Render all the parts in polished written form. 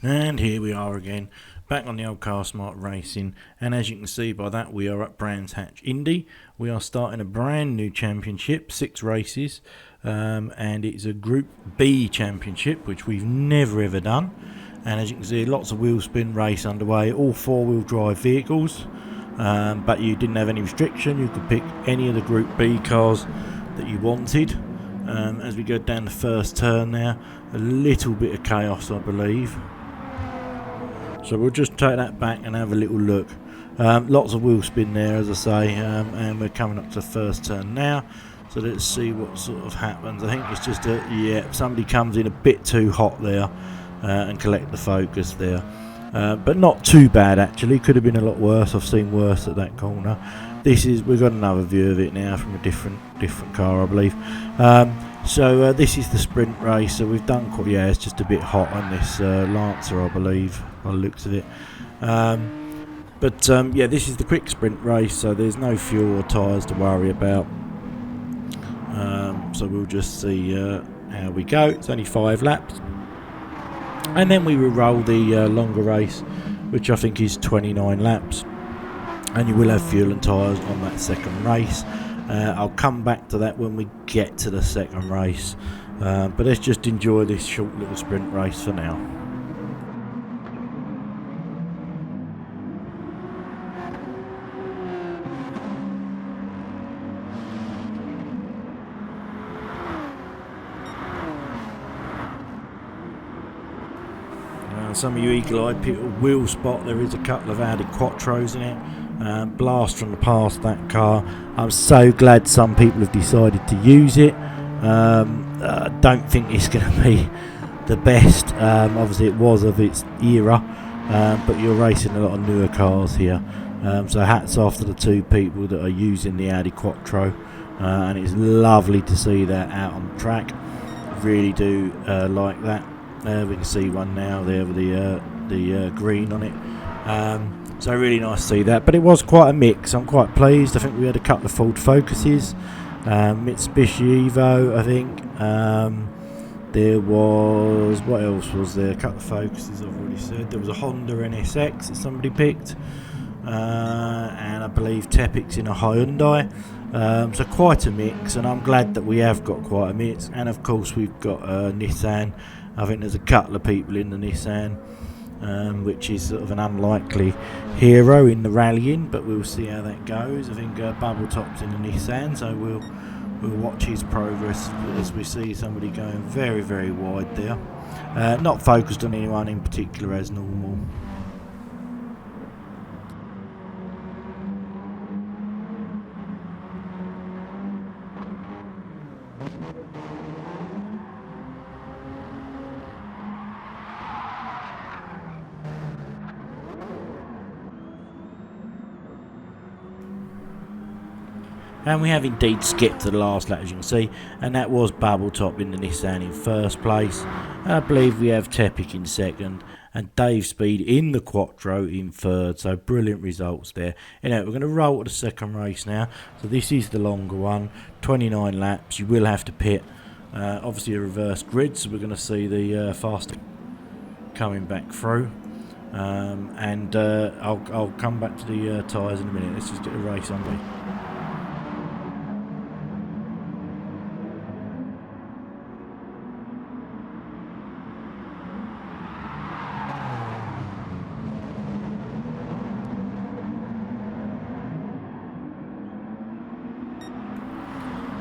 And here we are again, back on the old Car Smart Racing, and as you can see by that, we are at BrandsHatch Indy. We are starting a brand new championship, 6 races, and it's a Group B championship, which we've never ever done. And as you can see, lots of wheel spin race underway, all 4-wheel drive vehicles, but you didn't have any restriction. You could pick any of the Group B cars that you wanted. As we go down the first turn now, a little bit of chaos, I believe. So we'll just take that back and have a little look. Lots of wheel spin there, as I say, and we're coming up to the first turn now. So let's see what sort of happens. I think it's just somebody comes in a bit too hot there and collect the focus there. But not too bad actually. Could have been a lot worse. I've seen worse at that corner. We've got another view of it now from a different car, I believe. So this is the sprint race. So we've done quite. Yeah, it's just a bit hot on this Lancer, I believe, by the looks of it. Yeah, this is the quick sprint race. So there's no fuel or tyres to worry about. So we'll just see how we go. It's only 5 laps, and then we will roll the longer race, which I think is 29 laps. And you will have fuel and tyres on that second race. I'll come back to that when we get to the second race. But let's just enjoy this short little sprint race for now. Some of you eagle-eyed people will spot there is a couple of Audi Quattros in it. Blast from the past, that car. I'm so glad some people have decided to use it. I don't think it's going to be the best. Obviously it was of its era, but you're racing a lot of newer cars here. So hats off to the 2 people that are using the Audi Quattro, and it's lovely to see that out on the track. Really do like that. We can see one now there with the green on it. So really nice to see that. But it was quite a mix. I'm quite pleased. I think we had a couple of Ford Focuses, Mitsubishi Evo, I think. There was, what else was there? A couple of Focuses, I've already said. There was a Honda NSX that somebody picked, and I believe Tepix in a Hyundai. So quite a mix, and I'm glad that we have got quite a mix. And of course we've got Nissan. I think there's a couple of people in the Nissan, which is sort of an unlikely hero in the rallying, but we'll see how that goes. I think Bubble Top's in the Nissan, so we'll watch his progress as we see somebody going very, very wide there. Not focused on anyone in particular as normal. And we have indeed skipped to the last lap, as you can see, and that was Bubble Top in the Nissan in first place. I believe we have Tepic in second, and Dave Speed in the Quattro in third. So brilliant results there. Anyway, we're going to roll to the second race now. So this is the longer one, 29 laps. You will have to pit. Obviously a reverse grid, so we're going to see the faster coming back through. I'll come back to the tyres in a minute. Let's just get the race underway.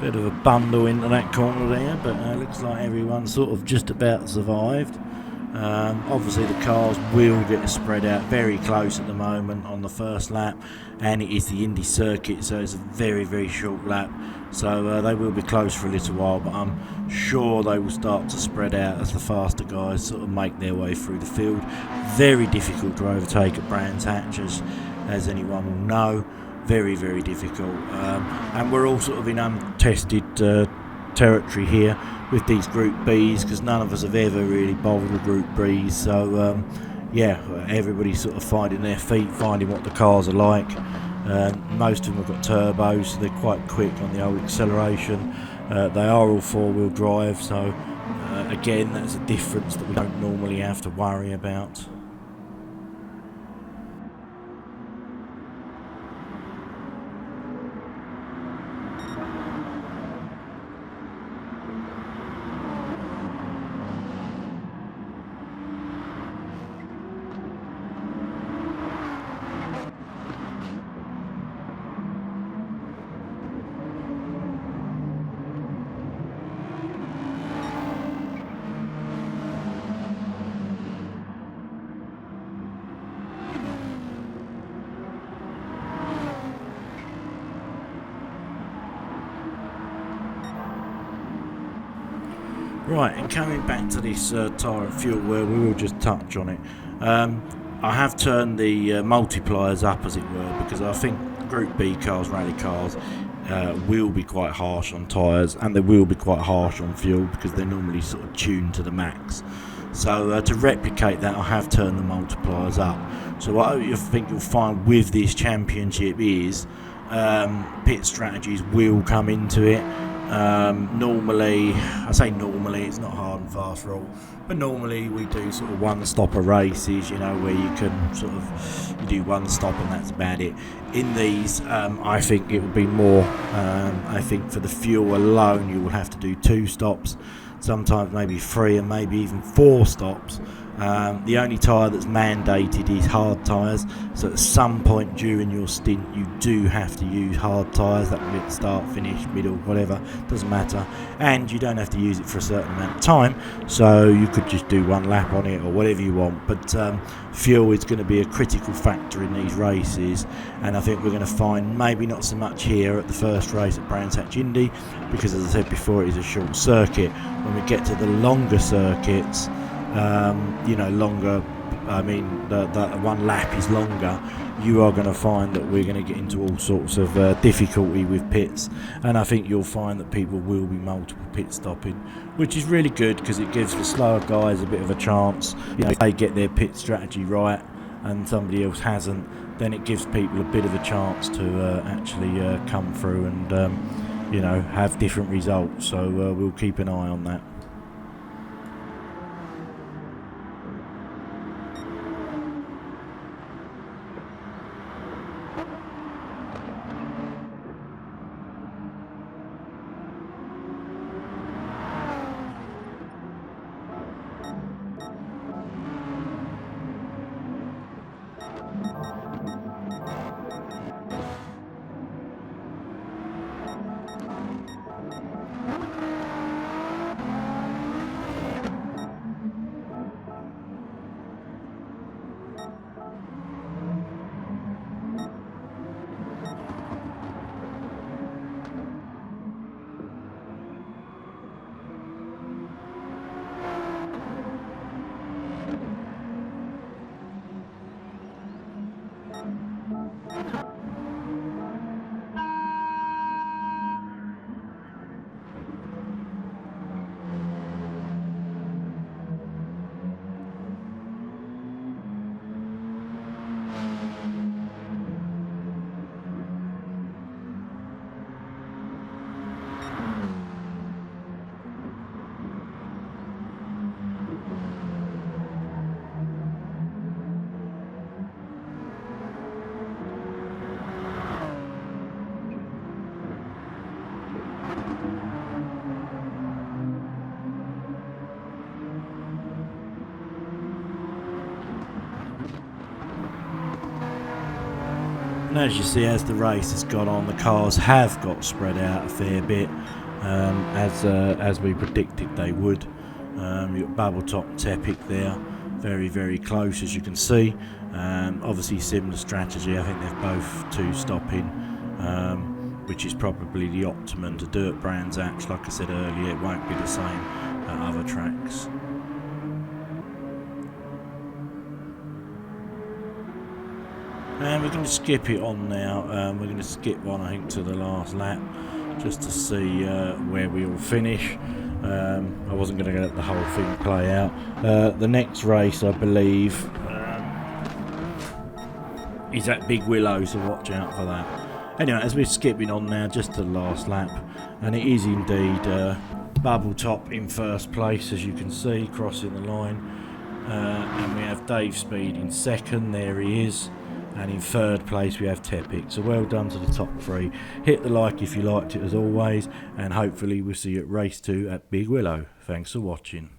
Bit of a bundle into that corner there, but looks like everyone's sort of just about survived. Obviously the cars will get spread out very close at the moment on the first lap, and it is the Indy circuit, so it's a very, very short lap, so they will be close for a little while, but I'm sure they will start to spread out as the faster guys sort of make their way through the field. Very difficult to overtake at BrandsHatch, as anyone will know. Very, very difficult, and we're all sort of in untested territory here with these Group Bs, because none of us have ever really bowled with Group Bs. So yeah, everybody's sort of finding their feet, finding what the cars are like. Most of them have got turbos, so they're quite quick on the old acceleration. They are all 4-wheel drive, so Again, that's a difference that we don't normally have to worry about. Right, and coming back to this tyre and fuel, where we will just touch on it. I have turned the multipliers up, as it were, because I think Group B cars, rally cars, will be quite harsh on tyres, and they will be quite harsh on fuel because they're normally sort of tuned to the max. So to replicate that, I have turned the multipliers up. So what I think you'll find with this championship is pit strategies will come into it. Normally, I say normally, it's not hard and fast rule, but normally we do sort of one-stopper races, you know, where you can sort of, you do one stop and that's about it. In these, I think it will be more, I think for the fuel alone you will have to do 2 stops, sometimes maybe 3 and maybe even 4 stops. The only tyre that's mandated is hard tyres, so at some point during your stint you do have to use hard tyres. That can be at the start, finish, middle, whatever, doesn't matter, and you don't have to use it for a certain amount of time, so you could just do 1 lap on it or whatever you want. But fuel is going to be a critical factor in these races, and I think we're going to find maybe not so much here at the first race at BrandsHatch Indy, because as I said before, it is a short circuit. When we get to the longer circuits, you know, longer, I mean the 1 lap is longer, you are going to find that we're going to get into all sorts of difficulty with pits, and I think you'll find that people will be multiple pit stopping, which is really good because it gives the slower guys a bit of a chance. You know, if they get their pit strategy right and somebody else hasn't, then it gives people a bit of a chance to actually come through and you know, have different results. So we'll keep an eye on that. And as you see, as the race has gone on, the cars have got spread out a fair bit, as we predicted they would. You've got Bubble Top and Tepic there, very, very close, as you can see. Obviously similar strategy. I think they're both 2 stopping, which is probably the optimum to do at BrandsHatch. Like I said earlier, it won't be the same at other tracks. And we're going to skip it on now. We're going to skip one, I think, to the last lap, just to see where we all finish. I wasn't going to let the whole thing play out. The next race, I believe, is at Big Willow, so watch out for that. Anyway, as we're skipping on now, just to the last lap, and it is indeed Bubble Top in first place, as you can see, crossing the line. And we have Dave Speed in second, there he is. And in third place we have Tepic. So well done to the top three. Hit the like if you liked it as always, and hopefully we'll see you at race 2 at Big Willow. Thanks for watching.